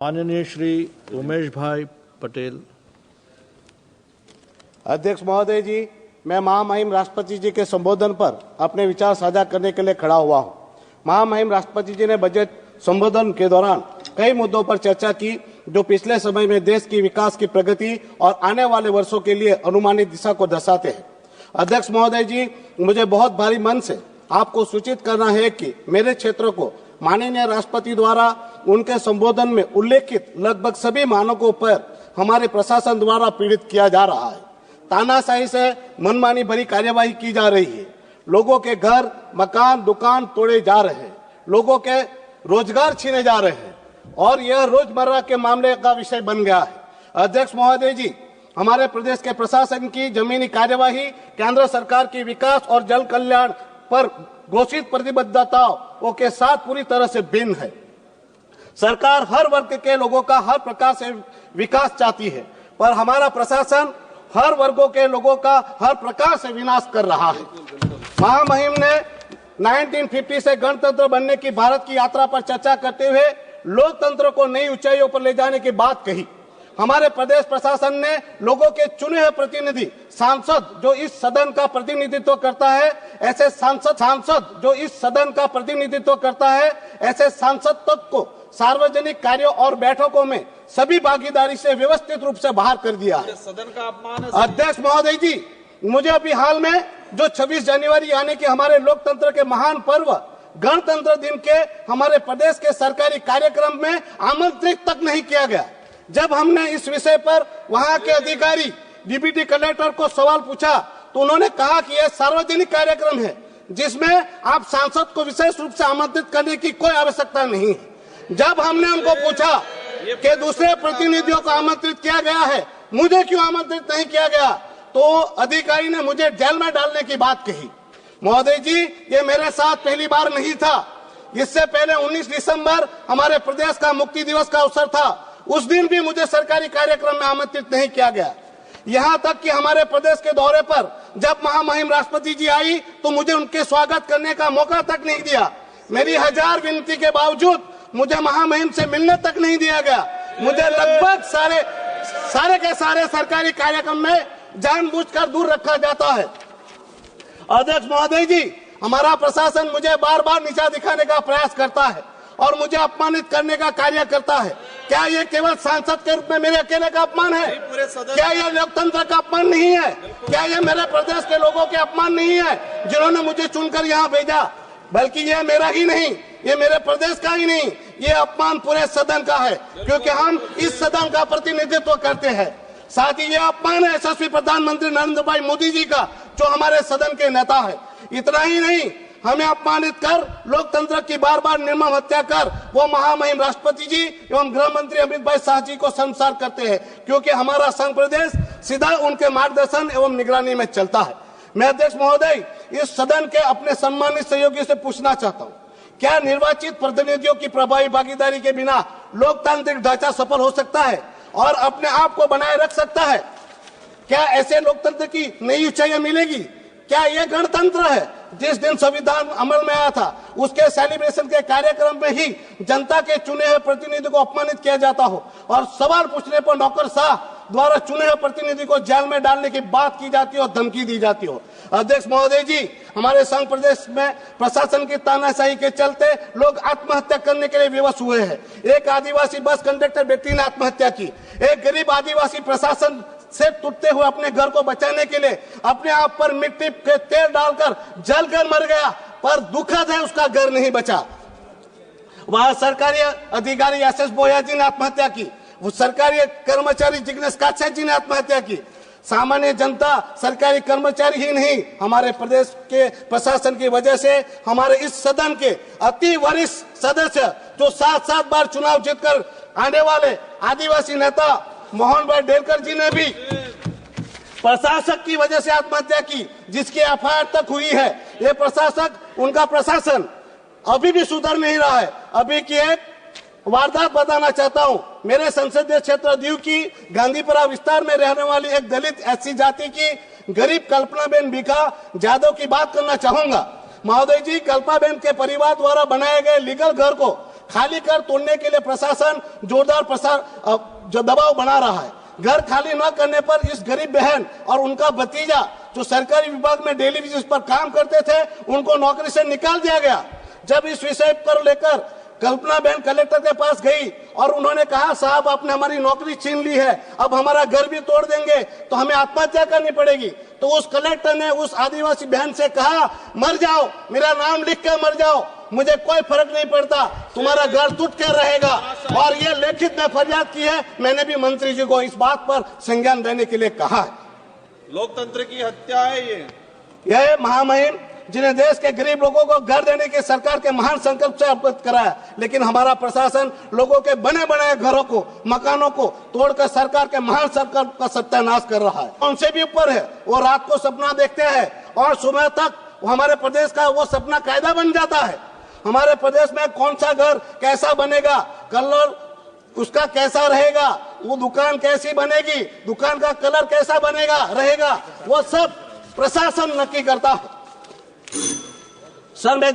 माननीय श्री उमेश भाई पटेल। अध्यक्ष महोदय जी, मैं महामहिम राष्ट्रपति जी के संबोधन पर अपने विचार साझा करने के लिए खड़ा हुआ हूं। महामहिम राष्ट्रपति जी ने बजट संबोधन के दौरान कई मुद्दों पर चर्चा की जो पिछले समय में देश की विकास की प्रगति और आने वाले वर्षों के लिए अनुमानित दिशा को दर्शाते हैं। अध्यक्ष महोदय जी, मुझे बहुत भारी मन से आपको सूचित करना है कि मेरे क्षेत्र को माननीय राष्ट्रपति द्वारा उनके संबोधन में उल्लेखित लगभग सभी मानकों पर हमारे प्रशासन द्वारा पीड़ित किया जा रहा है। तानाशाही से मनमानी भरी कार्यवाही की जा रही है। लोगों के घर, मकान, दुकान तोड़े जा रहे हैं। लोगों के रोजगार छीने जा रहे हैं और यह रोजमर्रा के मामले का विषय बन गया है। अध्यक्ष महोदय जी, हमारे प्रदेश के प्रशासन की जमीनी कार्यवाही केंद्र सरकार की विकास और जल कल्याण पर घोषित प्रतिबद्धताओं के साथ पूरी तरह से भिन्न है। सरकार हर वर्ग के लोगों का हर प्रकार से विकास चाहती है, पर हमारा प्रशासन हर वर्गों के लोगों का हर प्रकार से विनाश कर रहा है। महामहिम ने 1950 से गणतंत्र बनने की भारत की यात्रा पर चर्चा करते हुए लोकतंत्र को नई ऊंचाइयों पर ले जाने की बात कही। हमारे प्रदेश प्रशासन ने लोगों के चुने हुए प्रतिनिधि सांसद जो इस सदन का प्रतिनिधित्व करता है, ऐसे सांसद जो इस सदन का प्रतिनिधित्व करता है, ऐसे सांसद तक को सार्वजनिक कार्यों और बैठकों में सभी भागीदारी से व्यवस्थित रूप से बाहर कर दिया है। सदन का अपमान है। अध्यक्ष महोदय जी, मुझे अभी हाल में जो 26 जनवरी यानी कि हमारे लोकतंत्र के महान पर्व गणतंत्र दिन के हमारे प्रदेश के सरकारी कार्यक्रम में आमंत्रित तक नहीं किया गया। जब हमने इस विषय पर वहां के अधिकारी डिप्टी कलेक्टर को सवाल पूछा तो उन्होंने कहा कि यह सार्वजनिक कार्यक्रम है जिसमें आप सांसद को विशेष रूप से आमंत्रित करने की कोई आवश्यकता नहीं है। जब हमने उनको पूछा कि दूसरे प्रतिनिधियों को आमंत्रित किया गया है, मुझे क्यों आमंत्रित नहीं किया गया, तो अधिकारी ने मुझे जेल में डालने की बात कही। महोदय जी, ये मेरे साथ पहली बार नहीं था। इससे पहले 19 दिसंबर हमारे प्रदेश का मुक्ति दिवस का अवसर था। उस दिन भी मुझे सरकारी कार्यक्रम में आमंत्रित नहीं किया गया। यहाँ तक कि हमारे प्रदेश के दौरे पर जब महामहिम राष्ट्रपति जी आई तो मुझे उनके स्वागत करने का मौका तक नहीं दिया। मेरी 1000 विनती के बावजूद मुझे महामहिम से मिलने तक नहीं दिया गया। मुझे लगभग सारे के सारे सरकारी कार्यक्रम में जानबूझकर दूर रखा जाता है। अध्यक्ष महोदय जी, हमारा प्रशासन मुझे बार बार नीचा दिखाने का प्रयास करता है और मुझे अपमानित करने का कार्य करता है। क्या ये केवल सांसद के रूप में मेरे अकेले का अपमान है? क्या ये लोकतंत्र का अपमान नहीं है? क्या ये मेरे प्रदेश के लोगों के अपमान नहीं है जिन्होंने मुझे चुनकर यहाँ भेजा? बल्कि ये मेरा ही नहीं, ये मेरे प्रदेश का ही नहीं, ये अपमान पूरे सदन का है, क्योंकि हम इस सदन का प्रतिनिधित्व करते हैं। साथ ही ये अपमान है यशस्वी प्रधानमंत्री नरेंद्र भाई मोदी जी का, जो हमारे सदन के नेता है। इतना ही नहीं, हमें अपमानित कर लोकतंत्र की बार बार निर्मम हत्या कर वो महामहिम राष्ट्रपति जी एवं गृह मंत्री अमित भाई शाह जी को शर्मसार करते हैं, क्योंकि हमारा संघ प्रदेश सीधा उनके मार्गदर्शन एवं निगरानी में चलता है। मैं अध्यक्ष महोदय, इस सदन के अपने सम्मानित सहयोगी से पूछना चाहता हूँ, क्या निर्वाचित प्रतिनिधियों की प्रभावी भागीदारी के बिना लोकतांत्रिक ढांचा सफल हो सकता है और अपने आप को बनाए रख सकता है? क्या ऐसे लोकतंत्र की नई ऊंचाइयां मिलेगी? क्या यह गणतंत्र है? जिस दिन संविधान अमल में आया था उसके सेलिब्रेशन के कार्यक्रम में ही जनता के चुने हुए प्रतिनिधि को अपमानित किया जाता हो और सवाल पूछने पर नौकरशाह द्वारा चुने हुए प्रतिनिधि को जेल में डालने की बात की जाती हो, धमकी दी जाती हो। अध्यक्ष महोदय जी, हमारे संघ प्रदेश में प्रशासन की तानाशाही के चलते लोग आत्महत्या करने के लिए विवश हुए हैं। एक आदिवासी बस कंडक्टर व्यक्ति ने आत्महत्या की। एक गरीब आदिवासी प्रशासन से टूटते हुए अपने घर को बचाने के लिए अपने आप पर मिट्टी के तेल डालकर जलकर मर गया, पर दुखद है उसका घर नहीं बचा। वहां सरकारी अधिकारी एसएस बोया जी ने आत्महत्या की। वो सरकारी कर्मचारी जिग्नेश काछा जी ने आत्महत्या की। सामान्य जनता सरकारी कर्मचारी ही नहीं, हमारे प्रदेश के प्रशासन की वजह से हमारे इस सदन के अति वरिष्ठ सदस्य जो 7 बार चुनाव जीतकर आने वाले आदिवासी नेता मोहन भाई डेलकर जी ने भी प्रशासक की वजह से आत्महत्या की, जिसकी एफआईआर तक हुई है। ये प्रशासक, उनका प्रशासन अभी भी सुधर नहीं रहा है। अभी की एक वारदात बताना चाहता हूँ। मेरे संसदीय क्षेत्र दीव की गांधीपुरा विस्तार में रहने वाली एक दलित एससी जाति की गरीब कल्पनाबेन बीका जादव की बात करना चाहूंगा। महोदय जी, कल्पनाबेन के परिवार द्वारा बनाए गए लीगल घर को खाली कर तोड़ने के लिए प्रशासन जोरदार जो दबाव बना रहा है। घर खाली न करने पर इस गरीब बहन और उनका भतीजा जो सरकारी विभाग में डेली बेसिस पर काम करते थे, उनको नौकरी से निकाल दिया गया। जब इस विषय पर लेकर कल्पना बहन कलेक्टर के पास गई और उन्होंने कहा, साहब आपने हमारी नौकरी छीन ली है, अब हमारा घर भी तोड़ देंगे तो हमें आत्महत्या करनी पड़ेगी। तो उस कलेक्टर ने उस आदिवासी बहन से कहा, मर जाओ, मेरा नाम लिख कर मर जाओ, मुझे कोई फर्क नहीं पड़ता, तुम्हारा घर टूट कर रहेगा। और ये लिखित में फरियाद की है। मैंने भी मंत्री जी को इस बात पर संज्ञान देने के लिए कहा है। लोकतंत्र की हत्या है यह महामहिम जिन्हें देश के गरीब लोगों को घर देने के सरकार के महान संकल्प से अवगत कराया, लेकिन हमारा प्रशासन लोगों के बने बनाए घरों को, मकानों को तोड़कर सरकार के महान संकल्प का सत्यानाश कर रहा है। उनसे भी ऊपर है, वो रात को सपना देखते हैं और सुबह तक हमारे प्रदेश का वो सपना कायदा बन जाता है। हमारे प्रदेश में कौन सा घर कैसा बनेगा, कलर उसका कैसा रहेगा, वो दुकान कैसी बनेगी, दुकान का कलर कैसा बनेगा रहेगा, वो सब प्रशासन नक्की करता है। सर मैं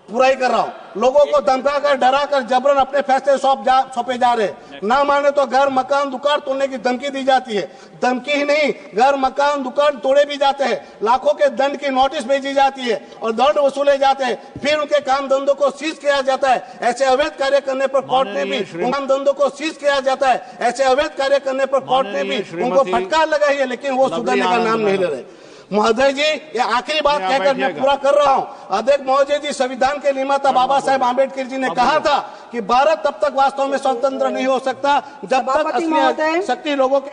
पूरा ही कर रहा हूँ। लोगों को धमकाकर डराकर जबरन अपने फैसले सौंपे जा रहे, ना माने तो घर मकान दुकान तोड़ने की धमकी दी जाती है। धमकी ही नहीं, घर मकान दुकान तोड़े भी जाते हैं, लाखों के दंड की नोटिस भेजी जाती है और दंड वसूले जाते हैं, फिर उनके काम धंधों को सीज किया जाता है। ऐसे अवैध कार्य करने पर कोर्ट ने भी काम धंधों को सीज किया जाता है। ऐसे अवैध कार्य करने पर कोर्ट ने भी उनको फटकार लगाई है, लेकिन वो सुधरने का नाम नहीं ले रहे। महोदय जी, ये आखिरी बात कहकर मैं पूरा कर रहा हूँ। अध्यक्ष महोदय जी, संविधान के निर्माता बाबा साहेब आम्बेडकर जी ने कहा था कि भारत तब तक वास्तव में स्वतंत्र नहीं हो सकता जब तक असली शक्ति लोगों के